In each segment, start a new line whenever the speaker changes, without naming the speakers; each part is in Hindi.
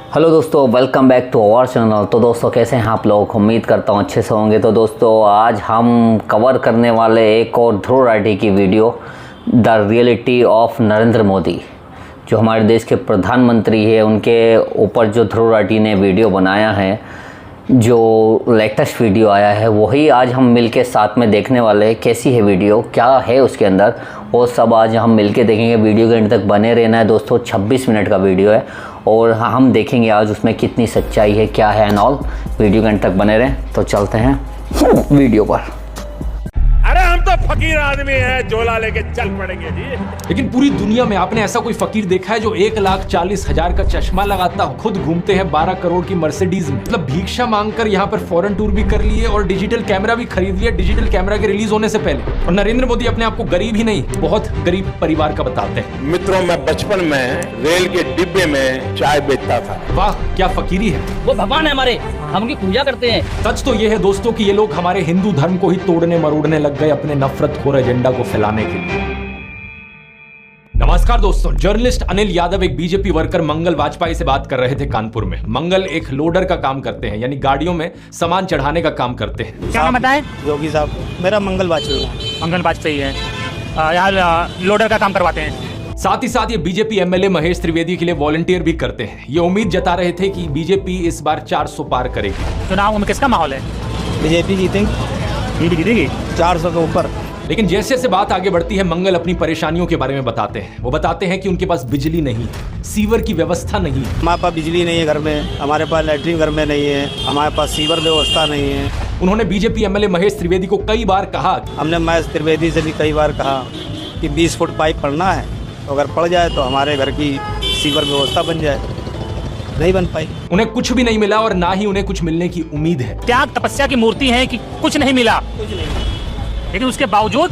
हेलो दोस्तों, welcome back to our channel. तो दोस्तों कैसे हैं आप लोग? उम्मीद करता हूँ अच्छे से होंगे। तो दोस्तों आज हम कवर करने वाले एक और ध्रुव राठी की video, the reality of Narendra Modi, जो हमारे देश के प्रधानमंत्री है। उनके ऊपर जो ध्रुव राठी ने वीडियो बनाया है, जो लेटेस्ट वीडियो आया है, वही आज हम मिलके साथ में देखने वाले हैं। कैसी है वीडियो, क्या है उसके अंदर, वो सब आज हम मिलके देखेंगे। वीडियो के एंड तक बने रहना है दोस्तों। 26 मिनट का वीडियो है और हम देखेंगे आज उसमें कितनी सच्चाई है, क्या है एंड ऑल। वीडियो के एंड तक बने रहें। तो चलते हैं वीडियो पर।
अरे हम तो फकीर आदमी हैं, झोला लेके चल पड़ेंगे जी।
लेकिन पूरी दुनिया में आपने ऐसा कोई फकीर देखा है जो 1,40,000 का चश्मा लगाता हो, खुद घूमते हैं 12 करोड़ की मर्सिडीज में, मतलब भिक्षा मांगकर यहाँ पर फॉरेन टूर भी कर लिए और डिजिटल कैमरा भी खरीद लिया डिजिटल कैमरा के रिलीज होने से पहले। और नरेंद्र मोदी अपने आप को गरीब ही नहीं, बहुत गरीब परिवार का बताते हैं।
मित्रों, मैं बचपन में रेल के डिब्बे में चाय बेचता था।
वाह, क्या फकीरी है।
वो भगवान है हमारे, हम उनकी पूजा करते हैं।
सच तो ये है दोस्तों कि ये लोग हमारे हिंदू धर्म को ही तोड़ने मरोड़ने लग गए अपने नफरतखोर एजेंडा को फैलाने के लिए। नमस्कार दोस्तों, जर्नलिस्ट अनिल यादव एक बीजेपी वर्कर मंगल वाजपेयी से बात कर रहे थे कानपुर में। मंगल एक लोडर का काम करते हैं, यानी गाड़ियों में सामान चढ़ाने का काम करते हैं।
क्या नाम बताएं?
योगी साहब, मेरा मंगल वाजपेयी है।
मंगल वाजपेयी है। यहाँ लोडर का काम करवाते हैं।
साथ ही साथ ये बीजेपी एमएलए महेश त्रिवेदी के लिए वॉलंटियर भी करते हैं। ये उम्मीद जता रहे थे कि बीजेपी इस बार 400 पार करेगी।
चुनाव में किसका माहौल है?
बीजेपी जीतेंगी,
बीजेपी जीतेगी
400 के ऊपर।
लेकिन जैसे जैसे बात आगे बढ़ती है, मंगल अपनी परेशानियों के बारे में बताते हैं। वो बताते हैं कि उनके पास बिजली नहीं है, सीवर की व्यवस्था नहीं है।
हमारे पास बिजली नहीं है घर में, हमारे पास लैट्रिन घर में नहीं है, हमारे पास सीवर व्यवस्था नहीं है।
उन्होंने बीजेपी एमएलए महेश त्रिवेदी को कई बार कहा,
हमने महेश त्रिवेदी से भी कई बार कहा कि 20 फुट पाइप पड़ना है, तो अगर पड़ जाए तो हमारे घर की सीवर व्यवस्था बन जाए। नहीं बन पाई।
उन्हें कुछ भी नहीं मिला और ना ही उन्हें कुछ मिलने की उम्मीद है।
त्याग तपस्या की मूर्ति है कि कुछ नहीं मिला, लेकिन उसके बावजूद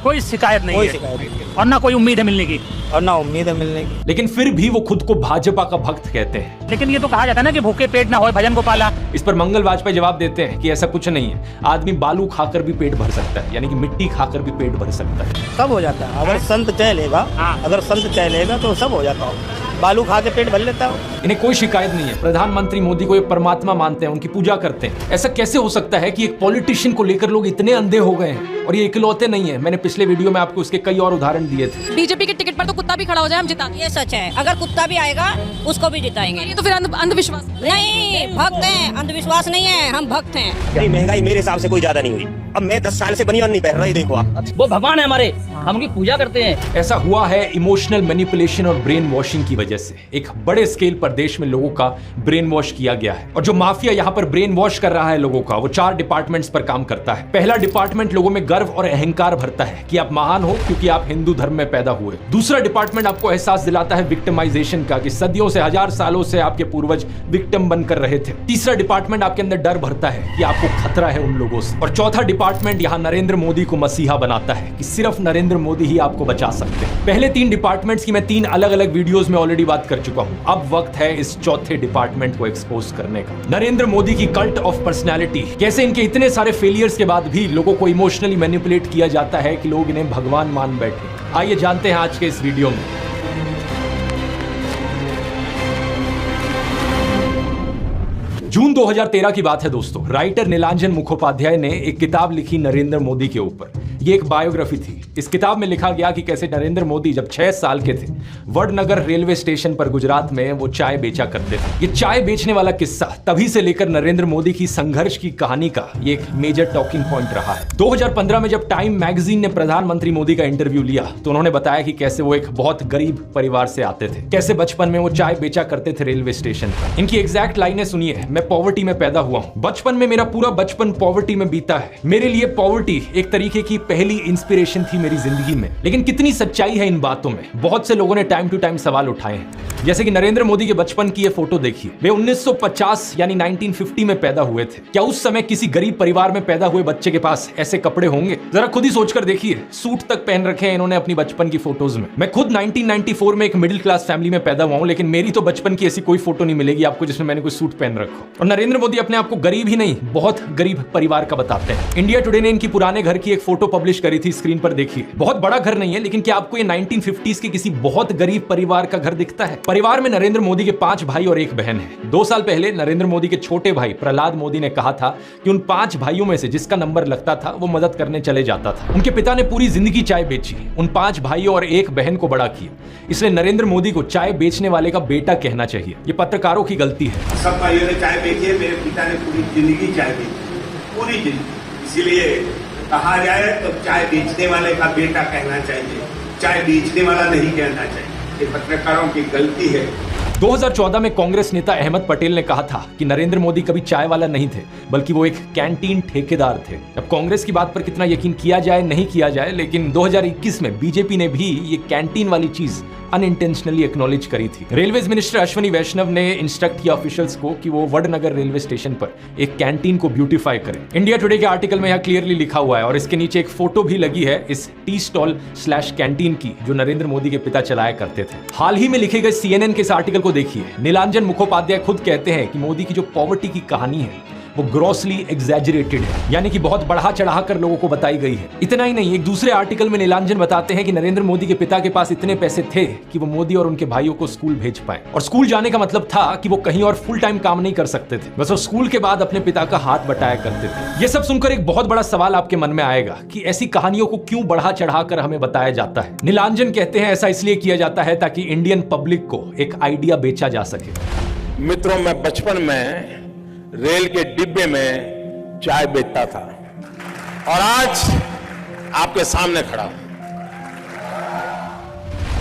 कोई शिकायत नहीं
कोई
है
शिकायत नहीं
और ना कोई उम्मीद है मिलने की।
और ना उम्मीद है मिलने की।
लेकिन फिर भी वो खुद को भाजपा का भक्त कहते हैं।
लेकिन ये तो कहा जाता है ना कि भूखे पेट ना होए भजन को पाला।
इस पर मंगल वाजपेयी जवाब देते हैं कि ऐसा कुछ नहीं है। आदमी बालू खाकर भी पेट भर सकता है, यानी कि मिट्टी खाकर भी पेट भर सकता है।
सब हो जाता है अगर संत चाह लेगा। अगर संत चाह लेगा तो सब हो जाता है। बालू खा के पेट भर लेता है।
इन्हें कोई शिकायत नहीं है। प्रधानमंत्री मोदी को ये परमात्मा मानते हैं, उनकी पूजा करते हैं। ऐसा कैसे हो सकता है कि एक पॉलिटिशियन को लेकर लोग इतने अंधे हो गए हैं? और ये इकलौते नहीं है, मैंने पिछले वीडियो में आपको उसके कई और उदाहरण दिए थे।
बीजेपी के टिकट पर तो कुत्ता भी खड़ा हो जाए हम जिता।
ये सच है, अगर कुत्ता भी आएगा उसको भी जिताएंगे।
ये तो फिर अंधविश्वास
नहीं, भक्त हैं, अंधविश्वास नहीं है, हम भक्त हैं।
नहीं, महंगाई मेरे हिसाब से कोई ज्यादा नहीं हुई। अब मैं 10 साल से बनियान नहीं पहन रहा, ये देखो आप।
वो भगवान है हमारे, हम उनकी पूजा करते हैं।
ऐसा हुआ है इमोशनल मैनिपुलेशन और ब्रेन वॉशिंग की वजह से। एक बड़े स्केल पर देश में लोगों का ब्रेन वॉश किया गया है। और जो माफिया यहाँ पर ब्रेन वॉश कर रहा है लोगों का, वो 4 डिपार्टमेंट्स पर काम करता है। पहला डिपार्टमेंट लोगों में गर्व और अहंकार भरता है कि आप महान हो क्योंकि आप हिंदू धर्म में पैदा हुए। दूसरा डिपार्टमेंट आपको एहसास दिलाता है विक्टिमाइजेशन का, कि सदियों से, 1000 सालों से आपके पूर्वज विक्टिम बनकर रहे थे। तीसरा डिपार्टमेंट आपके अंदर डर भरता है कि आपको खतरा है उन लोगों से। और चौथा डिपार्टमेंट यहाँ नरेंद्र मोदी को मसीहा बनाता है कि सिर्फ नरेंद्र मोदी ही आपको बचा सकते हैं। पहले 3 डिपार्टमेंट्स की मैं 3 अलग अलग वीडियोस में ऑलरेडी बात कर चुका हूं। अब वक्त है इस चौथे डिपार्टमेंट को एक्सपोज करने का। नरेंद्र मोदी की कल्ट ऑफ पर्सनैलिटी, कैसे इनके इतने सारे फेलियर्स के बाद भी लोगों को इमोशनली मैनिपुलेट किया जाता है कि लोग इन्हें भगवान मान बैठे। आइए जानते हैं आज के इस वीडियो में। जून 2013 की बात है दोस्तों। राइटर नीलांजन मुखोपाध्याय ने एक किताब लिखी नरेंद्र मोदी के ऊपर। ये एक बायोग्राफी थी। इस किताब में लिखा गया कि कैसे नरेंद्र मोदी जब 6 साल के थे, वडनगर रेलवे स्टेशन पर गुजरात में वो चाय बेचा करते थे। ये चाय बेचने वाला किस्सा तभी से लेकर नरेंद्र मोदी की संघर्ष की कहानी का ये एक मेजर टॉकिंग पॉइंट रहा है। 2015 में जब टाइम मैगजीन ने प्रधानमंत्री मोदी का इंटरव्यू लिया तो उन्होंने बताया कि कैसे वो एक बहुत गरीब परिवार से आते थे, कैसे बचपन में वो चाय बेचा करते थे रेलवे स्टेशन पर। इनकी एग्जैक्ट लाइनें सुनिए। मैं पॉवर्टी में पैदा हुआ हूं, बचपन में मेरा पूरा बचपन पॉवर्टी में बीता है। मेरे लिए पॉवर्टी एक तरीके की पहली इंस्पिरेशन थी मेरी जिंदगी में। लेकिन कितनी सच्चाई है इन बातों में? बहुत से लोगों ने टाइम टू टाइम सवाल उठाए हैं। जैसे कि नरेंद्र मोदी के बचपन की ये फोटो देखिए। वे 1950 यानी 1950 में पैदा हुए थे। क्या उस समय किसी गरीब परिवार में पैदा हुए बच्चे के पास ऐसे कपड़े होंगे? जरा खुद ही सोचकर देखिए। सूट तक पहन रखे हैं इन्होंने अपनी बचपन की फोटोज में। मैं खुद 1994 में एक मिडिल क्लास फैमिली में पैदा हुआ हूं, लेकिन मेरी तो बचपन की ऐसी कोई फोटो नहीं मिलेगी आपको जिसमें मैंने कोई सूट पहन रखा हो। और नरेंद्र मोदी अपने आप को गरीब ही नहीं, बहुत गरीब परिवार का बताते हैं। इंडिया टुडे ने इनकी पुराने घर की एक फोटो पब्लिश करी थी, स्क्रीन पर देखिए। बहुत बड़ा घर नहीं है, लेकिन क्या आपको ये 1950s के किसी बहुत गरीब परिवार का घर दिखता है? परिवार में नरेंद्र मोदी के 5 भाई और 1 बहन है। 2 साल पहले नरेंद्र मोदी के छोटे भाई प्रहलाद मोदी ने कहा था कि उन 5 भाइयों में से जिसका नंबर लगता था वो मदद करने चले जाता था। उनके पिता ने पूरी जिंदगी चाय बेची, उन 5 भाइयों और 1 बहन को बड़ा किया। इसलिए नरेंद्र मोदी को चाय बेचने वाले का बेटा कहना चाहिए। ये पत्रकारों की गलती है।
सब भाइयों ने चाय बेची है, मेरे पिता ने पूरी जिंदगी चाय बेची, पूरी जिंदगी। इसीलिए कहा जाए तो चाय बेचने वाले का बेटा कहना चाहिए, चाय बेचने वाला नहीं कहना चाहिए। ये पत्रकारों की गलती है।
2014 में कांग्रेस नेता अहमद पटेल ने कहा था कि नरेंद्र मोदी कभी चाय वाला नहीं थे, बल्कि वो एक कैंटीन ठेकेदार थे। अब कांग्रेस की बात पर कितना यकीन किया जाए नहीं किया जाए, लेकिन 2021 में बीजेपी ने भी ये कैंटीन वाली चीज अनइंटेंशनली एक्नॉलेज करी थी। रेलवेज मिनिस्टर अश्विनी वैष्णव ने इंस्ट्रक्ट किया ऑफिशियल्स को कि वो वडनगर रेलवे स्टेशन पर एक कैंटीन को ब्यूटीफाई करें। इंडिया टुडे के आर्टिकल में यह क्लियरली लिखा हुआ है और इसके नीचे एक फोटो भी लगी है इस टी स्टॉल / कैंटीन की जो नरेंद्र मोदी के पिता चलाया करते थे। हाल ही में लिखे गए CNN के इस आर्टिकल को देखिए। नीलांजन मुखोपाध्याय खुद कहते हैं कि मोदी की जो पॉवर्टी की कहानी है वो ग्रॉसली एग्जैजरेटेड है, यानी कि बहुत बढ़ा चढ़ा कर लोगों को बताई गई है। इतना ही नहीं, एक दूसरे आर्टिकल में नीलांजन बताते हैं कि नरेंद्र मोदी के पिता के पास इतने पैसे थे कि वो मोदी और उनके भाइयों को स्कूल भेज पाए। और स्कूल जाने का मतलब था कि वो कहीं और फुल टाइम काम नहीं कर सकते थे, बस वो स्कूल के बाद अपने पिता का हाथ बटाया करते थे। ये सब सुनकर एक बहुत बड़ा सवाल आपके मन में आएगा कि ऐसी कहानियों को क्यों बढ़ा चढ़ा कर हमें बताया जाता है। नीलांजन कहते हैं ऐसा इसलिए किया जाता है ताकि इंडियन पब्लिक को एक आइडिया बेचा जा सके।
मित्रों, मैं बचपन में रेल के डिब्बे में चाय बेचता था और आज आपके सामने खड़ा हूं।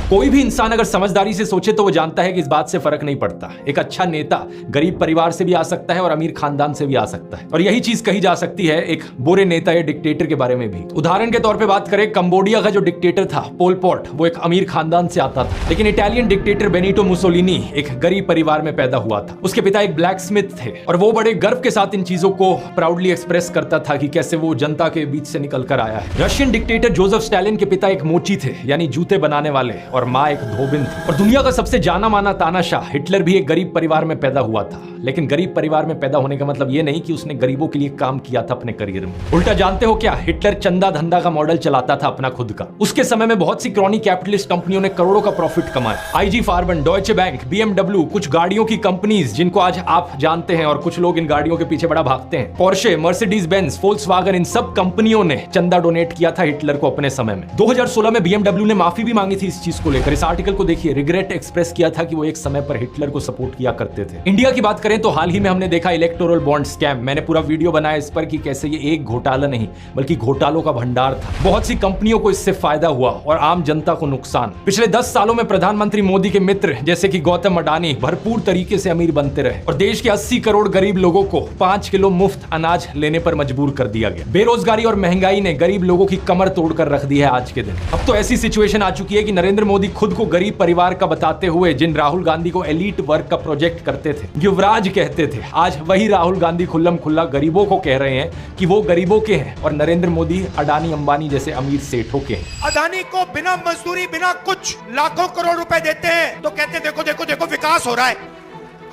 कोई भी इंसान अगर समझदारी से सोचे तो वो जानता है कि इस बात से फर्क नहीं पड़ता। एक अच्छा नेता गरीब परिवार से भी आ सकता है और अमीर खानदान से भी आ सकता है, और यही चीज कही जा सकती है एक बुरे नेता या डिक्टेटर के बारे में भी। उदाहरण के तौर पे बात करें, कंबोडिया का जो डिक्टेटर था पोल पॉट, वो एक अमीर खानदान से आता था, लेकिन इटालियन डिक्टेटर बेनिटो मुसोलिनी एक गरीब परिवार में पैदा हुआ था। उसके पिता एक ब्लैक स्मिथ थे और वो बड़े गर्व के साथ इन चीजों को प्राउडली एक्सप्रेस करता था कि कैसे वो जनता के बीच से निकल कर आया है। रशियन डिक्टेटर जोसेफ स्टालिन के पिता एक मोची थे, यानी जूते बनाने वाले, और माँ एक धोबिन थी। और दुनिया का सबसे जाना माना तानाशाह हिटलर भी एक गरीब परिवार में पैदा हुआ था, लेकिन गरीब परिवार में पैदा होने का मतलब ये नहीं कि उसने गरीबों के लिए काम किया था अपने करियर में। उल्टा जानते हो क्या, हिटलर चंदा धंधा का मॉडल चलाता था अपना खुद का। उसके समय में बहुत सी क्रॉनी कैपिटलिस्ट कंपनियों ने करोड़ों का प्रॉफिट कमाया। IG फार्मन, डॉयचे बैंक, BMW, कुछ गाड़ियों की कंपनीज जिनको आज आप जानते हैं और कुछ लोग इन गाड़ियों के पीछे बड़ा भागते हैं, पोर्शे, मर्सिडीज बेंज, फोल्क्सवागन, इन सब कंपनियों ने चंदा डोनेट किया था हिटलर को अपने समय में। 2016 में BMW ने माफी भी मांगी थी इस चीज को लेकर। इस आर्टिकल को देखिए, रिग्रेट एक्सप्रेस किया था कि वो एक समय पर हिटलर को सपोर्ट किया करते थे। इंडिया की बात करें तो हाल ही में हमने देखा इलेक्टोरल बॉन्ड स्कैम। मैंने पूरा वीडियो बनाया इस पर कि कैसे ये एक घोटाला नहीं बल्कि घोटालों का भंडार था। बहुत सी कंपनियों को इससे फायदा हुआ और आम जनता को नुकसान। पिछले 10 सालों में प्रधानमंत्री मोदी के मित्र जैसे कि गौतम अडानी भरपूर तरीके से अमीर बनते रहे और देश के 80 करोड़ गरीब लोगों को 5 किलो मुफ्त अनाज लेने पर मजबूर कर दिया गया। बेरोजगारी और महंगाई ने गरीब लोगों की कमर तोड़कर रख दी है आज के दिन। अब तो ऐसी सिचुएशन आ चुकी है कि नरेंद्र मोदी खुद को गरीब परिवार का बताते हुए जिन राहुल गांधी को एलीट वर्क का प्रोजेक्ट करते थे, युवराज कहते थे, आज वही राहुल गांधी खुल्लम खुल्ला गरीबों को कह रहे हैं कि वो गरीबों के हैं और नरेंद्र मोदी अडानी अंबानी जैसे अमीर सेठों के हैं।
अडानी को बिना मजदूरी बिना कुछ लाखों करोड़ रुपए देते हैं तो कहते देखो देखो देखो विकास हो रहा है।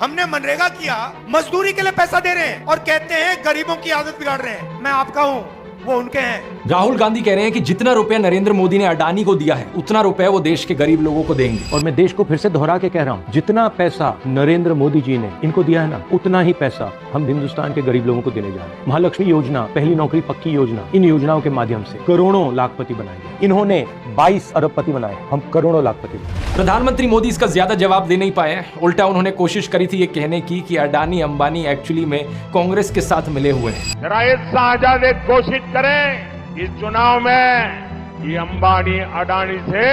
हमने मनरेगा किया, मजदूरी के लिए पैसा दे रहे हैं और कहते हैं गरीबों की आदत बिगाड़ रहे हैं। मैं आपका हूं, वो उनके हैं।
राहुल गांधी कह रहे हैं कि जितना रुपया नरेंद्र मोदी ने अडानी को दिया है उतना रुपया वो देश के गरीब लोगों को देंगे।
और मैं देश को फिर से दोहरा के कह रहा हूँ, जितना पैसा नरेंद्र मोदी जी ने इनको दिया है ना, उतना ही पैसा हम हिंदुस्तान के गरीब लोगों को देने जा रहे हैं। महालक्ष्मी योजना, पहली नौकरी पक्की योजना, इन योजनाओं के माध्यम से करोड़ों लाखपति बनाए। इन्होंने 22 अरबपति बनाए, हम करोड़ों लाखपति बनाए।
प्रधानमंत्री मोदी इसका ज्यादा जवाब दे नहीं पाए। उल्टा उन्होंने कोशिश करी थी ये कहने की कि अडानी अंबानी एक्चुअली में कांग्रेस के साथ मिले हुए हैं।
जरा ये शाहजादे कोशिश करें इस चुनाव में ये अंबानी अडानी से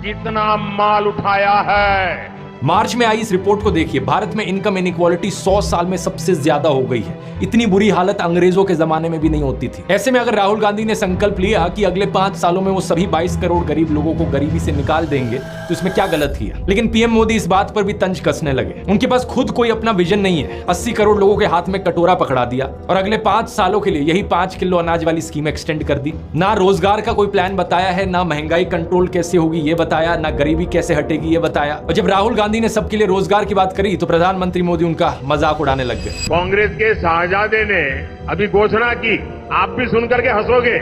कितना माल उठाया है।
मार्च में आई इस रिपोर्ट को देखिए, भारत में इनकम इनइक्वालिटी 100 साल में सबसे ज्यादा हो गई है। इतनी बुरी हालत अंग्रेजों के जमाने में भी नहीं होती थी। ऐसे में अगर राहुल गांधी ने संकल्प लिया कि अगले 5 सालों में वो सभी 22 करोड़ गरीब लोगों को गरीबी से निकाल देंगे तो इसमें क्या गलत किया। लेकिन पीएम मोदी इस बात पर भी तंज कसने लगे। उनके पास खुद कोई अपना विजन नहीं है। 80 करोड़ लोगों के हाथ में कटोरा पकड़ा दिया और अगले 5 सालों के लिए यही 5 किलो अनाज वाली स्कीम एक्सटेंड कर दी। ना रोजगार का कोई प्लान बताया है, ना महंगाई कंट्रोल कैसे होगी ये बताया, ना गरीबी कैसे हटेगी ये बताया। और जब राहुल गांधी ने सबके लिए रोजगार की बात करी तो प्रधानमंत्री मोदी उनका मजाक उड़ाने लग गए।
कांग्रेस के शाहजादे ने अभी घोषणा की, आप भी सुनकर के हंसोगे।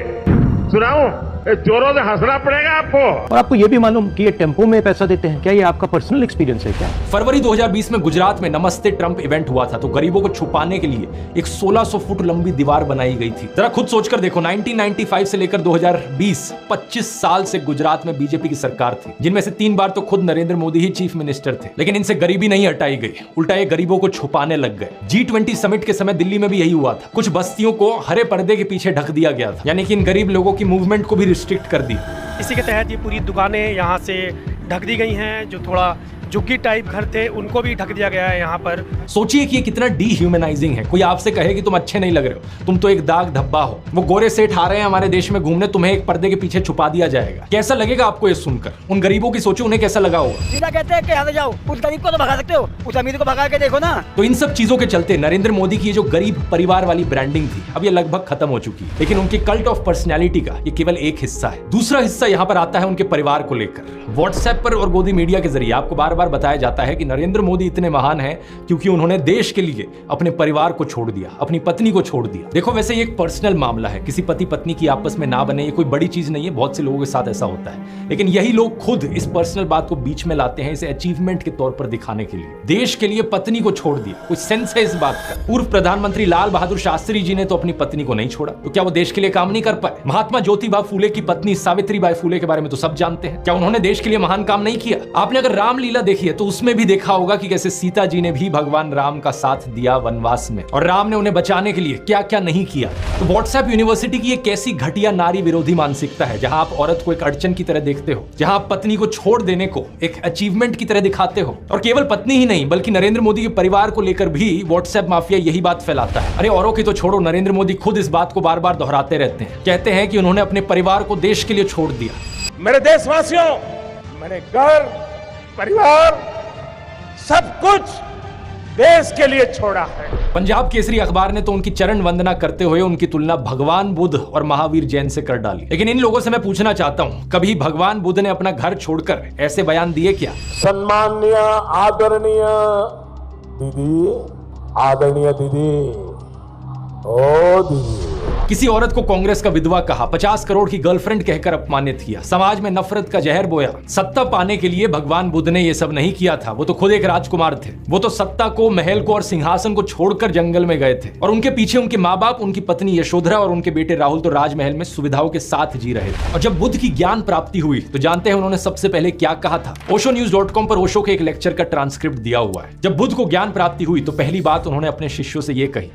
सुनाऊं? जोरों से हंसना पड़ेगा आपको।
और आपको ये भी मालूम कि ये टेम्पो में पैसा देते हैं, क्या ये आपका पर्सनल एक्सपीरियंस है क्या?
फरवरी 2020 में गुजरात में नमस्ते ट्रंप इवेंट हुआ था, तो गरीबों को छुपाने के लिए एक 1600 फुट लंबी दीवार बनाई गई थी। जरा खुद सोचकर देखो, 1995 से लेकर 2020 25 साल से गुजरात में बीजेपी की सरकार थी, जिनमें से 3 बार तो खुद नरेंद्र मोदी ही चीफ मिनिस्टर थे, लेकिन इनसे गरीबी नहीं हटाई गई, उल्टा ये गरीबों को छुपाने लग गए। G20 समिट के समय दिल्ली में भी यही हुआ था। कुछ बस्तियों को हरे पर्दे के पीछे ढक दिया गया था, यानी कि इन गरीब लोगों की मूवमेंट को भी रिस्ट्रिक्ट कर दी।
इसी के तहत ये पूरी दुकानें यहाँ से ढक दी गई हैं। जो थोड़ा झुग्गी टाइप घर थे उनको भी ढक दिया गया है यहाँ पर।
सोचिए कि ये कितना डीह्यूमनाइजिंग है। कोई आपसे कहे कि तुम अच्छे नहीं लग रहे हो, तुम तो एक दाग धब्बा हो। वो गोरे सेठ आ रहे हैं हमारे देश में घूमने, तुम्हें एक पर्दे के पीछे छुपा दिया जाएगा। कैसा लगेगा आपको ये सुनकर? उन गरीबों की सोचो, उन्हें कैसा लगा होगा।
सीधा कहते हैं कि यहाँ से जाओ, उस गरीब को तो भगा सकते हो, उस अमीर को भगा के देखो ना।
तो इन सब चीजों के चलते नरेंद्र मोदी की ये जो गरीब परिवार वाली ब्रांडिंग थी, अब ये लगभग खत्म हो चुकी है। लेकिन उनके कल्ट ऑफ पर्सनैलिटी का ये केवल एक हिस्सा है। दूसरा हिस्सा यहाँ पर आता है उनके परिवार को लेकर। व्हाट्सएप पर और गोदी मीडिया के जरिए आपको बार बार बताया जाता है कि नरेंद्र मोदी इतने महान हैं क्योंकि उन्होंने देश के लिए अपने परिवार को छोड़ दिया, अपनी पत्नी को छोड़ दिया। देखो, वैसे ये एक पर्सनल मामला है, किसी पति पत्नी की आपस में ना बने, ये कोई बड़ी चीज नहीं है, बहुत से लोगों के साथ ऐसा होता है। लेकिन यही लोग खुद इस पर्सनल बात को बीच में लाते हैं, इसे अचीवमेंट के तौर पर दिखाने के लिए। देश के लिए पत्नी को छोड़ दिया, कुछ सेंस है इस बात का? पूर्व प्रधानमंत्री लाल बहादुर शास्त्री जी ने तो अपनी पत्नी को नहीं छोड़ा, तो क्या वो देश के लिए काम नहीं कर पाए? महात्मा ज्योतिबा फूले की पत्नी सावित्रीबाई फूले के बारे में तो सब जानते हैं, क्या उन्होंने देश के लिए महान काम नहीं किया? आपने अगर रामलीला देखी है तो उसमें भी देखा होगा कि कैसे सीता जी ने भी भगवान राम का साथ दिया वनवास में, और राम ने उन्हें बचाने के लिए क्या क्या नहीं किया। तो व्हाट्सएप यूनिवर्सिटी की एक कैसी घटिया नारी विरोधी मानसिकता है, जहां आप औरत को एक अड़चन की तरह देखते हो, जहां आप पत्नी को छोड़ देने को एक अचीवमेंट की तरह दिखाते हो। और केवल पत्नी ही नहीं, बल्कि नरेंद्र मोदी के परिवार को लेकर भी व्हाट्सएप माफिया यही बात फैलाता है। अरे औरों की तो छोड़ो, नरेंद्र मोदी खुद इस बात को बार बार दोहराते रहते हैं, कहते हैं कि उन्होंने अपने परिवार को देश के लिए छोड़ दिया।
मेरे देशवासियों, मैंने घर, परिवार, सब कुछ देश के लिए छोड़ा है।
पंजाब केसरी अखबार ने तो उनकी चरण वंदना करते हुए उनकी तुलना भगवान बुद्ध और महावीर जैन से कर डाली। लेकिन इन लोगों से मैं पूछना चाहता हूं, कभी भगवान बुद्ध ने अपना घर छोड़कर ऐसे बयान दिए क्या?
सम्माननीय आदरणीय दीदी, आदरणीय दीदी, ओ दीदी।
किसी औरत को कांग्रेस का विधवा कहा, 50 करोड़ की गर्लफ्रेंड कहकर अपमानित किया, समाज में नफरत का जहर बोया। सत्ता पाने के लिए भगवान बुद्ध ने ये सब नहीं किया था, वो तो खुद एक राजकुमार थे। वो तो सत्ता को, महल को और सिंहासन को छोड़कर जंगल में गए थे, और उनके पीछे उनके माँ बाप, उनकी पत्नी यशोधरा और उनके बेटे राहुल तो राजमहल में सुविधाओं के साथ जी रहे थे। और जब बुद्ध की ज्ञान प्राप्ति हुई तो जानते हैं उन्होंने सबसे पहले क्या कहा था? oshonews.com पर ओशो के एक लेक्चर का ट्रांसक्रिप्ट दिया हुआ है। जब बुद्ध को ज्ञान प्राप्ति हुई तो पहली बात उन्होंने अपने शिष्यों से ये कही,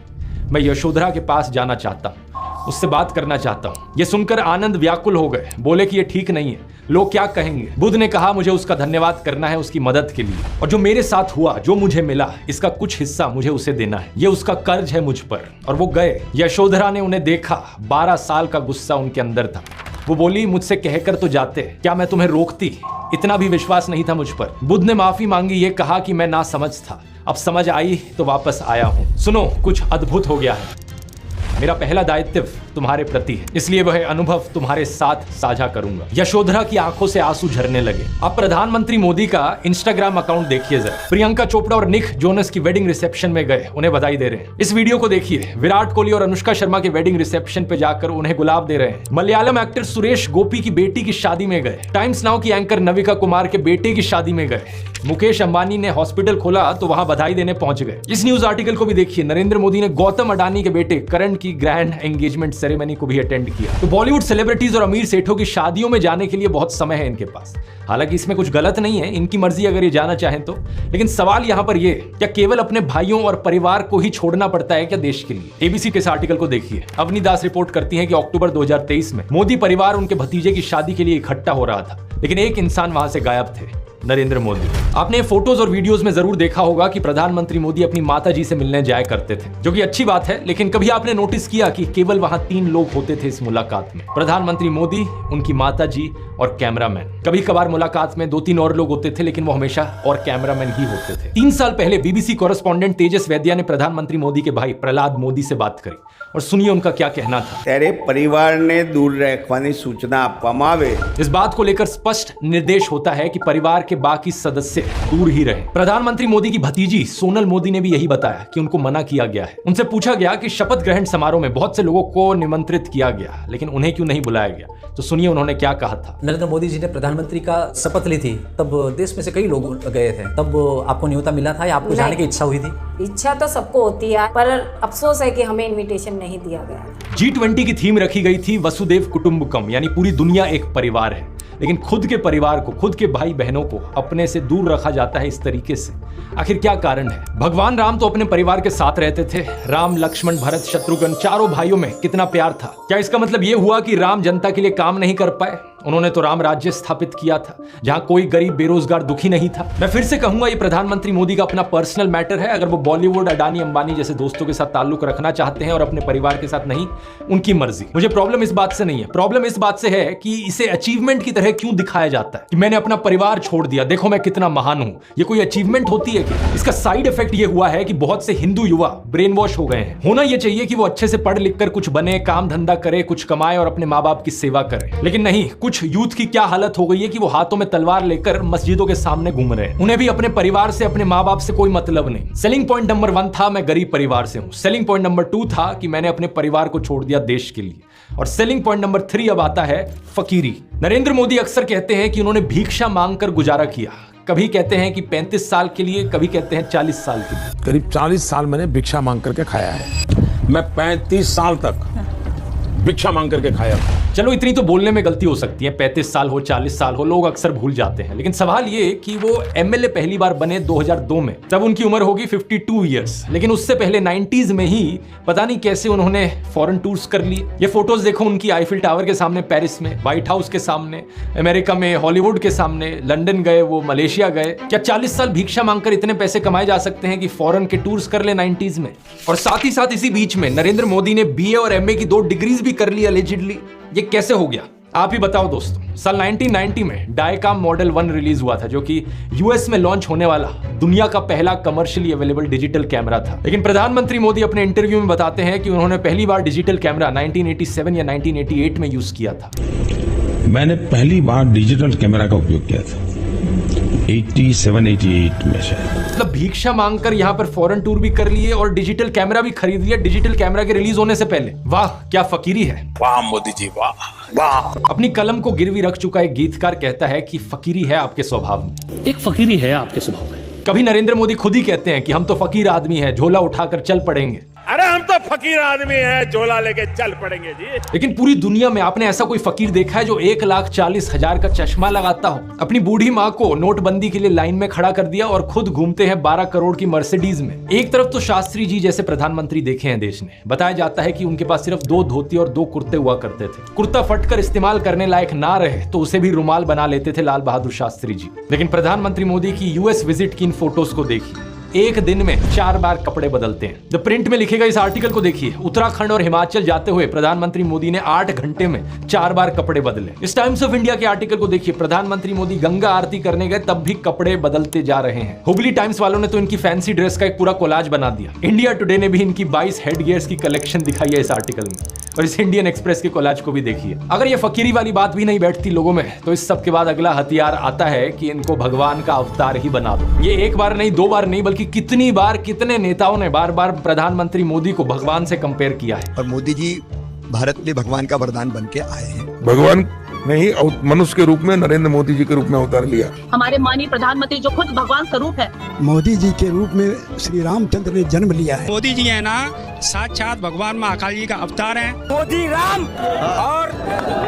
मैं यशोधरा के पास जाना चाहता हूं, उससे बात करना चाहता हूं। ये सुनकर आनंद व्याकुल हो गए, बोले कि ये ठीक नहीं है, लोग क्या कहेंगे। बुद्ध ने कहा, मुझे उसका धन्यवाद करना है उसकी मदद के लिए, और जो मेरे साथ हुआ, जो मुझे मिला, इसका कुछ हिस्सा मुझे उसे देना है, ये उसका कर्ज है मुझ पर। और वो गए। यशोधरा ने उन्हें देखा, 12 साल का गुस्सा उनके अंदर था। वो बोली, मुझसे कहकर तो जाते, क्या मैं तुम्हें रोकती? इतना भी विश्वास नहीं था मुझ पर। बुद्ध ने माफी मांगी, ये कहा कि मैं ना समझ था, अब समझ आई तो वापस आया हूं। सुनो, कुछ अद्भुत हो गया है। मेरा पहला दायित्व तुम्हारे प्रति है, इसलिए वह अनुभव तुम्हारे साथ साझा करूंगा। यशोधरा की आंखों से आंसू झरने लगे। अब प्रधानमंत्री मोदी का इंस्टाग्राम अकाउंट देखिए जरा। प्रियंका चोपड़ा और निक जोनस की वेडिंग रिसेप्शन में गए, उन्हें बधाई दे रहे हैं। इस वीडियो को देखिए, विराट कोहली और अनुष्का शर्मा के वेडिंग रिसेप्शन पे जाकर उन्हें गुलाब दे रहे हैं। मलयालम एक्टर सुरेश गोपी की बेटी की शादी में गए। टाइम्स नाउ की एंकर नविका कुमार के बेटे की शादी में गए। मुकेश अंबानी ने हॉस्पिटल खोला तो वहां बधाई देने पहुंच गए। इस न्यूज आर्टिकल को भी देखिए, नरेंद्र मोदी ने गौतम अडानी के बेटे करण की ग्रैंड एंगेजमेंट सेरेमनी को भी अटेंड किया। तो बॉलीवुड सेलिब्रिटीज और अमीर सेठों की शादियों में जाने के लिए बहुत समय है इनके पास। हालांकि इसमें कुछ गलत नहीं है, इनकी मर्जी अगर ये जाना चाहें तो। लेकिन सवाल यहां पर ये, क्या केवल अपने भाइयों और परिवार को ही छोड़ना पड़ता है क्या देश के लिए? एबीसी के इस आर्टिकल को देखिए। अवनी दास रिपोर्ट करती है कि अक्टूबर 2023 में मोदी परिवार उनके भतीजे की शादी के लिए इकट्ठा हो रहा था, लेकिन एक इंसान वहां से गायब थे, नरेंद्र मोदी। आपने फोटोज और वीडियोस में जरूर देखा होगा कि प्रधानमंत्री मोदी अपनी माता जी से मिलने जाया करते थे, जो कि अच्छी बात है। लेकिन कभी आपने नोटिस किया कि केवल वहां 3 लोग होते थे इस मुलाकात में? प्रधानमंत्री मोदी, उनकी माता जी और कैमरामैन। कभी कभार मुलाकात में 2-3 और लोग होते थे, लेकिन वो हमेशा और कैमरामैन ही होते थे। 3 साल पहले बीबीसी कॉरेस्पॉन्डेंट तेजस वैद्या ने प्रधानमंत्री मोदी के भाई प्रहलाद मोदी से बात करी, और सुनिए उनका क्या कहना था।
तेरे परिवार ने दूर रखवानी सूचना आपवामां आवे।
इस बात को लेकर स्पष्ट निर्देश होता है कि परिवार ताकि बाकी सदस्य दूर ही रहे। प्रधानमंत्री मोदी की भतीजी सोनल मोदी ने भी यही बताया कि उनको मना किया गया है। उनसे पूछा गया कि शपथ ग्रहण समारोह में बहुत से लोगों को निमंत्रित किया गया, लेकिन उन्हें क्यों नहीं बुलाया गया। तो सुनिए उन्होंने क्या कहा था।
नरेंद्र मोदी जी ने प्रधानमंत्री का शपथ ली थी, तब देश में से कई लोग गए थे, तब आपको न्योता मिला था या आपको जाने की इच्छा हुई थी?
इच्छा तो सबको होती है, पर अफसोस है कि हमें इनविटेशन नहीं दिया गया।
G20 की थीम रखी गई थी वसुदेव कुटुंबकम, यानी पूरी दुनिया एक परिवार है, लेकिन खुद के परिवार को, खुद के भाई बहनों को अपने से दूर रखा जाता है इस तरीके से। आखिर क्या कारण है? भगवान राम तो अपने परिवार के साथ रहते थे। राम, लक्ष्मण, भरत, शत्रुघ्न, चारों भाइयों में कितना प्यार था। क्या इसका मतलब यह हुआ कि राम जनता के लिए काम नहीं कर पाए? उन्होंने तो राम राज्य स्थापित किया था, जहां कोई गरीब, बेरोजगार, दुखी नहीं था। मैं फिर से कहूंगा, ये प्रधानमंत्री मोदी का अपना पर्सनल मैटर है। अगर वो बॉलीवुड, अडानी, अंबानी जैसे दोस्तों के साथ ताल्लुक रखना चाहते हैं और अपने परिवार के साथ नहीं, उनकी मर्जी। मुझे प्रॉब्लम इस बात से नहीं है। प्रॉब्लम इस बात से है कि इसे अचीवमेंट की तरह क्यों दिखाया जाता है कि मैंने अपना परिवार छोड़ दिया, देखो मैं कितना महान हूं। ये कोई अचीवमेंट होती है क्या? इसका साइड इफेक्ट ये हुआ है कि बहुत से हिंदू युवा ब्रेन वॉश हो गए हैं। होना ये चाहिए कि वो अच्छे से पढ़ लिख कर कुछ बने, काम धंधा करे, कुछ कमाए और अपने माँ बाप की सेवा करे, लेकिन नहीं, कुछ यूथ की क्या हालत हो गई है कि वो हाथों में तलवार लेकर मस्जिदों के सामने घूम रहे हैं। उन्हें भी अपने परिवार से, अपने माँ बाप से कोई मतलब नहीं। सेलिंग पॉइंट नंबर 1 था मैं गरीब परिवार से हूं। सेलिंग पॉइंट नंबर 2 था कि मैंने अपने परिवार को छोड़ दिया देश के लिए। और सेलिंग पॉइंट नंबर 3 अब आता है फकीरी। नरेंद्र मोदी अक्सर कहते हैं कि उन्होंने भिक्षा मांगकर गुजारा किया। कभी कहते हैं कि 35 साल के लिए, कभी कहते हैं 40 साल के लिए।
करीब 40 साल मैंने भिक्षा मांग करके खाया है। मैं 35 साल तक भिक्षा मांग करके खाया।
चलो इतनी तो बोलने में गलती हो सकती है, 35 साल हो, 40 साल हो, लोग अक्सर भूल जाते हैं। लेकिन सवाल ये कि वो एमएलए पहली बार बने 2002 में, तब उनकी उम्र होगी 52 इयर्स। लेकिन उससे पहले 90s में ही पता नहीं कैसे उन्होंने फॉरेन टूर्स कर लिए। ये फोटोज देखो उनकी, आईफिल टावर के सामने पेरिस में, व्हाइट हाउस के सामने अमेरिका में, हॉलीवुड के सामने, लंदन गए, वो मलेशिया गए। क्या 40 साल भिक्षा मांगकर इतने पैसे कमाए जा सकते हैं कि फॉरेन के टूर्स कर ले 90s में? और साथ ही साथ इसी बीच में नरेंद्र मोदी ने बीए और एमए की 2 डिग्रीज भी कर ली अलेजिडली। ये कैसे हो गया? आप ही बताओ दोस्तों। साल 1990 में डायकाम मॉडल 1 रिलीज हुआ था, जो कि यूएस में लॉन्च होने वाला दुनिया का पहला कमर्शियली अवेलेबल डिजिटल कैमरा था। लेकिन प्रधानमंत्री मोदी अपने इंटरव्यू में बताते हैं कि उन्होंने पहली बार डिजिटल कैमरा 1987 या 1988 में यूज किया था।
मैंने पहली बार डिजिटल कैमरा का उपयोग किया था 87-88 में से।
मतलब भिक्षा मांगकर यहाँ पर फॉरेन टूर भी कर लिए और डिजिटल कैमरा भी खरीद लिया डिजिटल कैमरा के रिलीज होने से पहले। वाह क्या फकीरी है।
वाह मोदी जी, वाह वाह।
अपनी कलम को गिरवी रख चुका एक गीतकार कहता है कि फकीरी है आपके स्वभाव में।
एक फकीरी है आपके स्वभाव में।
कभी नरेंद्र मोदी खुद ही कहते हैं कि हम तो फकीर आदमी हैं, झोला उठाकर चल पड़ेंगे।
अरे हम तो फकीर आदमी हैं, झोला लेके चल पड़ेंगे जी।
लेकिन पूरी दुनिया में आपने ऐसा कोई फकीर देखा है जो 1,40,000 का चश्मा लगाता हो? अपनी बूढ़ी माँ को नोटबंदी के लिए लाइन में खड़ा कर दिया और खुद घूमते हैं 12 करोड़ की मर्सिडीज में। एक तरफ तो शास्त्री जी जैसे प्रधानमंत्री देखे हैं देश ने। बताया जाता है कि उनके पास सिर्फ 2 धोती और 2 कुर्ते हुआ करते थे। कुर्ता फटकर इस्तेमाल करने लायक ना रहे तो उसे भी रुमाल बना लेते थे लाल बहादुर शास्त्री जी। लेकिन प्रधानमंत्री मोदी की यूएस विजिट की इन फोटोज को देखिए, एक दिन में 4 बार कपड़े बदलते हैं। द प्रिंट में लिखे गए इस आर्टिकल को देखिए। उत्तराखंड और हिमाचल जाते हुए प्रधानमंत्री मोदी ने 8 घंटे में 4 बार कपड़े बदले। इस टाइम्स ऑफ इंडिया के आर्टिकल को देखिए, प्रधानमंत्री मोदी गंगा आरती करने गए तब भी कपड़े बदलते जा रहे हैं। हुबली टाइम्स वालों ने तो इनकी फैंसी ड्रेस का एक पूरा कोलाज बना दिया। इंडिया टुडे ने भी इनकी 22 हेड गियर्स की कलेक्शन दिखाई है इस आर्टिकल में। और इस इंडियन एक्सप्रेस के कोलाज को भी देखिए। अगर ये फकीरी वाली बात भी नहीं बैठती लोगों में, तो इस सब के बाद अगला हथियार आता है कि इनको भगवान का अवतार ही बना दो। ये एक बार नहीं, 2 बार नहीं, बल्कि कितनी बार कितने नेताओं ने बार बार प्रधानमंत्री मोदी को भगवान से कंपेयर किया है।
और मोदी जी भारत में भगवान का वरदान बन के आए हैं।
भगवान नहीं, मनुष्य के रूप में नरेंद्र मोदी जी के रूप में अवतार लिया।
हमारे माननीय प्रधानमंत्री जो खुद भगवान स्वरूप है।
मोदी जी के रूप में श्री रामचंद्र ने जन्म लिया है।
मोदी जी है ना, साक्षात भगवान महाकाल जी का अवतार है।
मोदी राम और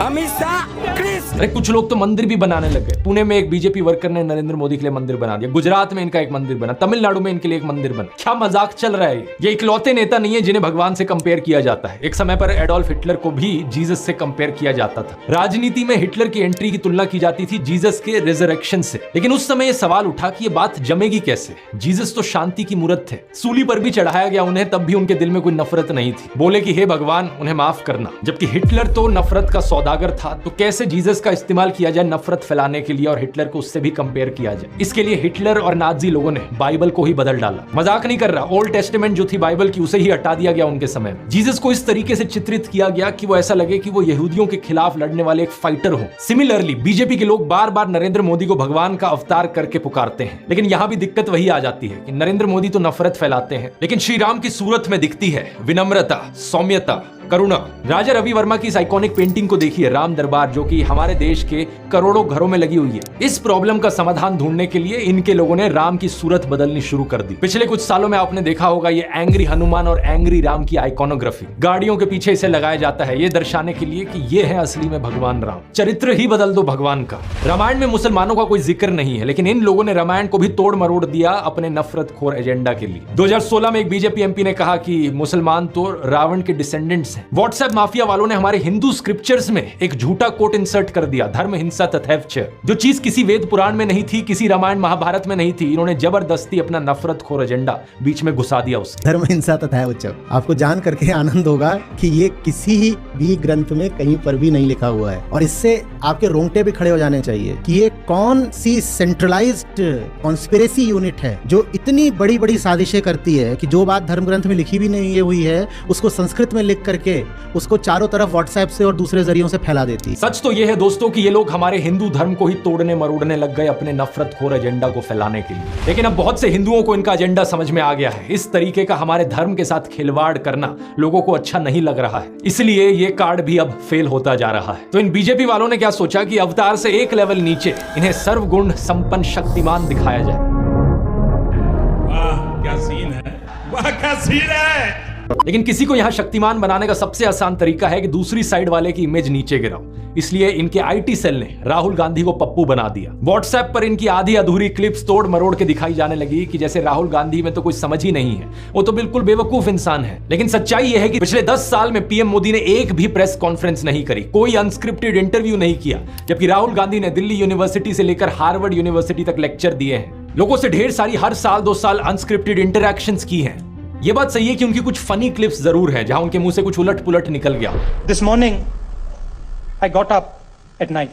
अमित शाह कृष्ण।
अरे कुछ लोग तो मंदिर भी बनाने लग गए। पुणे में एक बीजेपी वर्कर ने नरेंद्र मोदी के लिए मंदिर बना दिया। गुजरात में इनका एक मंदिर बना, तमिलनाडु में इनके लिए एक मंदिर बना। क्या मजाक चल रहा है? ये इकलौते नेता नहीं है जिन्हें भगवान से कंपेयर किया जाता है। एक समय पर एडोल्फ हिटलर को भी जीसस से कंपेयर किया जाता था। राजनीति में हिटलर की एंट्री की तुलना की जाती थी जीसस के रिजरेक्शन से। लेकिन उस समय यह सवाल उठा कि ये बात जमेगी कैसे? जीसस तो शांति की मूर्त थे, सूली पर भी चढ़ाया गया उन्हें, तब भी उनके दिल में में कोई नफरत नहीं थी। बोले कि हे भगवान उन्हें माफ करना। जबकि हिटलर तो नफरत का सौदागर था, तो कैसे जीसस का इस्तेमाल किया जाए नफरत फैलाने के लिए और हिटलर को उससे भी कंपेयर किया जाए। इसके लिए हिटलर और नाजी लोगों ने बाइबल को ही बदल डाला। मजाक नहीं कर रहा, ओल्ड टेस्टामेंट जो थी बाइबल की उसे ही हटा दिया गया उनके समय में। जीसस को इस तरीके से चित्रित किया गया कि वो ऐसा लगे कि वो यहूदियों के खिलाफ लड़ने वाले एक फाइटर हो। सिमिलरली बीजेपी के लोग बार बार नरेंद्र मोदी को भगवान का अवतार करके पुकारते हैं, लेकिन यहां भी दिक्कत वही आ जाती है कि नरेंद्र मोदी तो नफरत फैलाते हैं, लेकिन श्री राम की सूरत में दिखती है विनम्रता, सौम्यता, करुणा। राजा रवि वर्मा की इस आइकॉनिक पेंटिंग को देखिए, राम दरबार, जो कि हमारे देश के करोड़ों घरों में लगी हुई है। इस प्रॉब्लम का समाधान ढूंढने के लिए इनके लोगों ने राम की सूरत बदलनी शुरू कर दी। पिछले कुछ सालों में आपने देखा होगा ये एंग्री हनुमान और एंग्री राम की आइकॉनोग्राफी, गाड़ियों के पीछे इसे लगाया जाता है, ये दर्शाने के लिए कि ये है असली में भगवान राम। चरित्र ही बदल दो भगवान का। रामायण में मुसलमानों का कोई जिक्र नहीं है, लेकिन इन लोगों ने रामायण को भी तोड़ मरोड़ दिया अपने नफरतखोर एजेंडा के लिए। 2016 में एक बीजेपी एमपी ने कहा कि मुसलमान तो रावण के डिसेंडेंट्स हैं। व्हाट्सएप माफिया वालों ने हमारे हिंदू स्क्रिप्चर्स में एक झूठा कोट इंसर्ट कर दिया, धर्म हिंसा तथैव च, जो चीज किसी वेद पुराण में नहीं थी, किसी रामायण महाभारत में नहीं थी। इन्होंने जबरदस्ती अपना नफरतखोर एजेंडा बीच में घुसा दिया उसके।
धर्म हिंसा तथैव च, आपको जान करके आनंद होगा कि ये किसी भी ग्रंथ में कहीं पर भी नहीं लिखा हुआ है, और इससे आपके रोंगटे भी खड़े हो जाने चाहिए कि ये कौन सी सेंट्रलाइज्ड कॉन्स्पिरेसी यूनिट है जो इतनी बड़ी बड़ी साजिशें करती है कि जो बात धर्म ग्रंथ में लिखी भी नहीं हुई है उसको संस्कृत में लिख करके उसको चारों तरफ व्हाट्सएप से और दूसरे जरियों से फैला देती।
सच तो यह है दोस्तों कि ये लोग हमारे हिंदू धर्म को ही तोड़ने मरोड़ने लग गए अपने नफरतखोर एजेंडा को फैलाने के लिए। लेकिन अब बहुत से हिंदुओं को इनका एजेंडा समझ में आ गया है। इस तरीके का हमारे धर्म के साथ खिलवाड़ करना लोगों को अच्छा नहीं लग रहा है, इसलिए ये कार्ड भी अब फेल होता जा रहा है। तो इन बीजेपी वालों ने क्या सोचा कि अवतार से एक लेवल नीचे इन्हें सर्वगुण संपन्न शक्तिमान दिखाया जाए।
वाह क्या सीन है, वाह क्या सीन है।
लेकिन किसी को यहां शक्तिमान बनाने का सबसे आसान तरीका है कि दूसरी साइड वाले की इमेज नीचे गिराओ। इसलिए इनके आईटी सेल ने राहुल गांधी को पप्पू बना दिया। व्हाट्सएप पर इनकी आधी अधूरी क्लिप्स तोड़ मरोड़ के दिखाई जाने लगी कि जैसे राहुल गांधी में तो कोई समझ ही नहीं है, वो तो बिल्कुल बेवकूफ इंसान है। लेकिन सच्चाई यह है कि पिछले 10 साल में पीएम मोदी ने एक भी प्रेस कॉन्फ्रेंस नहीं करी, कोई अनस्क्रिप्टेड इंटरव्यू नहीं किया, जबकि राहुल गांधी ने दिल्ली यूनिवर्सिटी से लेकर हार्वर्ड यूनिवर्सिटी तक लेक्चर दिए हैं। लोगों से ढेर सारी हर साल 2 साल अनस्क्रिप्टेड इंटरैक्शंस की हैं। ये बात सही है कि उनकी कुछ फनी क्लिप्स जरूर है जहां उनके मुंह से कुछ उलट पुलट निकल गया।
This morning I got up at night.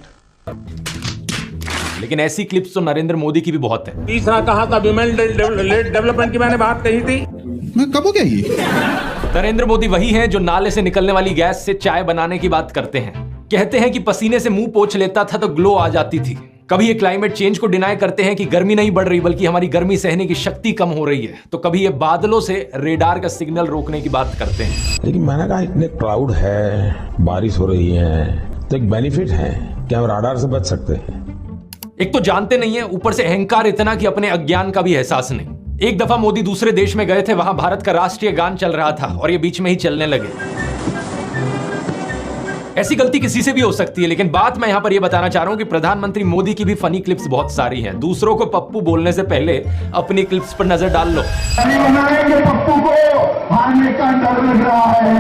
लेकिन ऐसी क्लिप्स तो नरेंद्र मोदी की भी बहुत है।
तीसरा कहा था विमेन डेवलपमेंट की मैंने बात कही थी,
मैं कब हो गया ये?
नरेंद्र मोदी वही हैं जो नाले से निकलने वाली गैस से चाय बनाने की बात करते हैं। कहते हैं कि पसीने से मुंह पोंछ लेता था तो ग्लो आ जाती थी। कभी ये क्लाइमेट चेंज को डिनाई करते हैं कि गर्मी नहीं बढ़ रही बल्कि हमारी गर्मी सहने की शक्ति कम हो रही है, तो कभी ये बादलों से रेडार का सिग्नल रोकने की बात करते हैं।
लेकिन मैंने कहा इतने क्लाउड है, बारिश हो रही है, तो एक बेनिफिट है कि हम राडार से बच सकते हैं।
एक तो जानते नहीं है, ऊपर से अहंकार इतना कि अपने अज्ञान का भी एहसास नहीं। एक दफा मोदी दूसरे देश में गए थे, वहां भारत का राष्ट्रीय गान चल रहा था और ये बीच में ही चलने लगे। ऐसी गलती किसी से भी हो सकती है, लेकिन बात मैं यहां पर यह बताना चाह रहा हूं कि प्रधानमंत्री मोदी की भी फनी क्लिप्स बहुत सारी हैं। दूसरों को पप्पू बोलने से पहले अपनी क्लिप्स पर नजर डाल लो।
पप्पू को हारने का डर लग रहा है,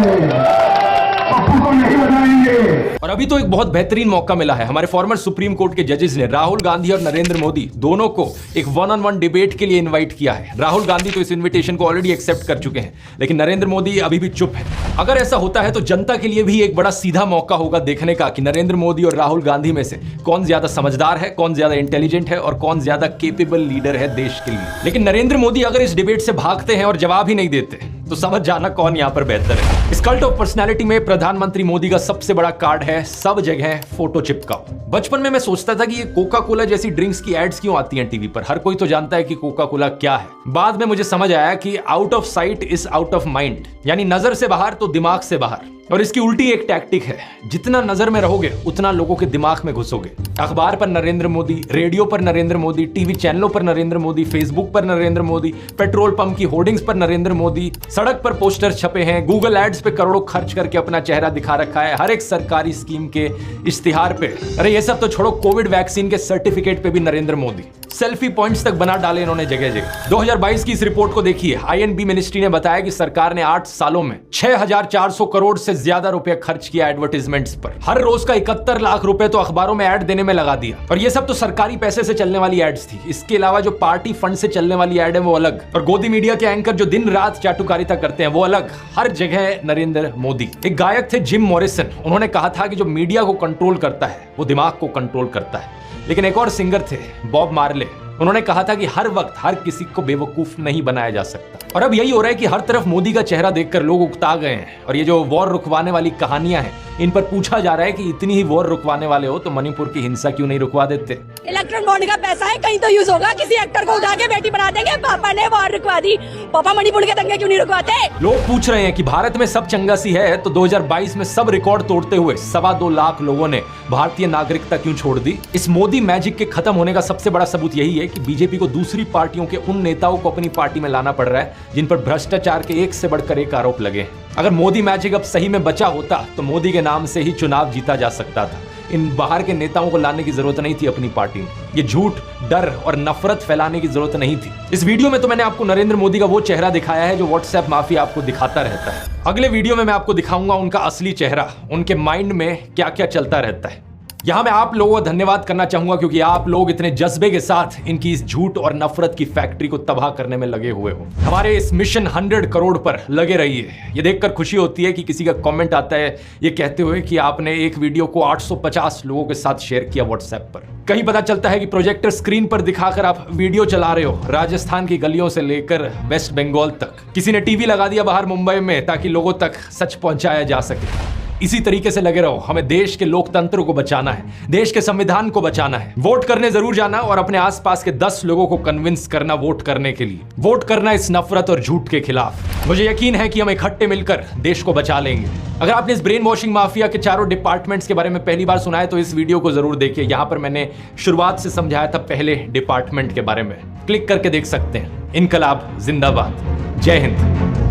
पप्पू को नहीं बनाएंगे।
और अभी तो एक बहुत बेहतरीन मौका मिला है। हमारे फॉर्मर सुप्रीम कोर्ट के जजेस ने राहुल गांधी और नरेंद्र मोदी दोनों को एक 1-on-1 डिबेट के लिए इनवाइट किया है। राहुल गांधी तो इस इनविटेशन को ऑलरेडी एक्सेप्ट कर चुके हैं, लेकिन नरेंद्र मोदी अभी भी चुप है। अगर ऐसा होता है तो जनता के लिए भी एक बड़ा सीधा मौका होगा देखने का कि नरेंद्र मोदी और राहुल गांधी में से कौन ज्यादा समझदार है, कौन ज्यादा इंटेलिजेंट है और कौन ज्यादा केपेबल लीडर है देश के लिए। लेकिन नरेंद्र मोदी अगर इस डिबेट से भागते हैं और जवाब ही नहीं देते तो समझ जाना कौन यहां पर बेहतर है। इस कल्ट ऑफ पर्सनैलिटी में प्रधानमंत्री मोदी का सबसे बड़ा कार्ड है सब जगह फोटो चिपकाओ। बचपन में मैं सोचता था कि ये कोका कोला जैसी ड्रिंक्स की एड्स क्यों आती हैं टीवी पर, हर कोई तो जानता है कि कोका कोला क्या है। बाद में मुझे समझ आया कि out of site is out of mind, यानी नजर से बाहर तो दिमाग से बाहर। और इसकी उल्टी एक टैक्टिक है, जितना नजर में रहोगे उतना लोगों के दिमाग में घुसोगे। अखबार पर नरेंद्र मोदी, रेडियो पर नरेंद्र मोदी, टीवी चैनलों पर नरेंद्र मोदी, फेसबुक पर नरेंद्र मोदी, पेट्रोल पंप की होर्डिंग्स पर नरेंद्र मोदी, सड़क पर पोस्टर छपे हैं, गूगल एड्स पे करोड़ों खर्च करके अपना चेहरा दिखा रखा है, हर एक सरकारी स्कीम के इश्तिहार पे। अरे ये सब तो छोड़ो, कोविड वैक्सीन के सर्टिफिकेट पे भी नरेंद्र मोदी। सेल्फी पॉइंट्स तक बना डाले इन्होंने जगह जगह। 2022 की इस रिपोर्ट को देखिए। आईएनबी मिनिस्ट्री ने बताया कि सरकार ने 8 सालों में 6,400 करोड़ से ज्यादा रुपए खर्च किया एडवर्टाइजमेंट्स पर। हर रोज का 71 लाख रुपए तो अखबारों में ऐड देने में लगा दिया। और ये सब तो सरकारी पैसे से चलने वाली एड्स थी। इसके अलावा जो पार्टी फंड से चलने वाली एड है वो अलग, और गोदी मीडिया के एंकर जो दिन रात चाटुकारिता करते हैं वो अलग। हर जगह नरेंद्र मोदी। एक गायक थे जिम मॉरिसन, उन्होंने कहा था कि जो मीडिया को कंट्रोल करता है वो दिमाग को कंट्रोल करता है। लेकिन एक और सिंगर थे बॉब मार्ले, उन्होंने कहा था कि हर वक्त हर किसी को बेवकूफ नहीं बनाया जा सकता। और अब यही हो रहा है कि हर तरफ मोदी का चेहरा देखकर लोग उकता गए हैं। और ये जो वॉर रुकवाने वाली कहानियां हैं, इन पर पूछा जा रहा है कि इतनी ही वॉर रुकवाने वाले हो तो मणिपुर की हिंसा क्यों नहीं रुकवा देते।
इलेक्ट्रॉन बॉन्ड का पैसा है, कहीं तो यूज होगा। किसी एक्टर को उठा के बेटी बना देंगे, पापा ने वॉर रुकवा दी, पापा मणिपुर के दंगे क्यों नहीं रुकवाते।
लोग पूछ रहे हैं कि भारत में सब चंगा सी है तो 2022 में सब रिकॉर्ड तोड़ते हुए 2.25 लाख लोगों ने भारतीय नागरिकता क्यों छोड़ दी। इस मोदी मैजिक के खत्म होने का सबसे बड़ा सबूत यही है कि बीजेपी को दूसरी पार्टियों के उन नेताओं को अपनी पार्टी में लाना पड़ रहा है जिन पर भ्रष्टाचार के एक से बढ़कर एक आरोप लगे। अगर मोदी मैजिक अब सही में बचा होता तो मोदी के नाम से ही चुनाव जीता जा सकता था। इन बाहर के नेताओं को लाने की जरूरत नहीं थी अपनी पार्टी में। ये झूठ, डर और नफरत फैलाने की जरूरत नहीं थी। इस वीडियो में तो मैंने आपको नरेंद्र मोदी का वो चेहरा दिखाया है जो व्हाट्सएप माफिया आपको दिखाता रहता है। अगले वीडियो में मैं आपको दिखाऊंगा उनका असली चेहरा, उनके माइंड में क्या क्या चलता रहता है। यहां मैं आप लोगों का धन्यवाद करना चाहूंगा क्योंकि आप लोग इतने जज्बे के साथ इनकी इस झूठ और नफरत की फैक्ट्री को तबाह करने में लगे हुए हो। हमारे इस मिशन 100 करोड़ पर लगे रहिए। ये देखकर खुशी होती है कि किसी का कमेंट आता है ये कहते हुए कि आपने एक वीडियो को 850 लोगों के साथ शेयर किया व्हाट्सएप पर। कहीं पता चलता है कि प्रोजेक्टर स्क्रीन पर दिखाकर आप वीडियो चला रहे हो राजस्थान की गलियों से लेकर वेस्ट बंगाल तक। किसी ने टीवी लगा दिया बाहर मुंबई में ताकि लोगों तक सच पहुंचाया जा सके। इसी तरीके से लगे रहो। हमें देश के लोकतंत्र को बचाना है, देश के संविधान को बचाना है। वोट करने जरूर जाना और अपने आसपास के 10 लोगों को कन्विंस करना वोट करने के लिए। वोट करना इस नफरत और झूठ के खिलाफ। मुझे यकीन है कि हम इकट्ठे मिलकर देश को बचा लेंगे। अगर आपने इस ब्रेन वॉशिंग माफिया के चारों डिपार्टमेंट्स के बारे में पहली बार सुना है तो इस वीडियो को जरूर देखिए। यहां पर मैंने शुरुआत से समझाया था पहले डिपार्टमेंट के बारे में। क्लिक करके देख सकते हैं। इनकलाब जिंदाबाद। जय हिंद।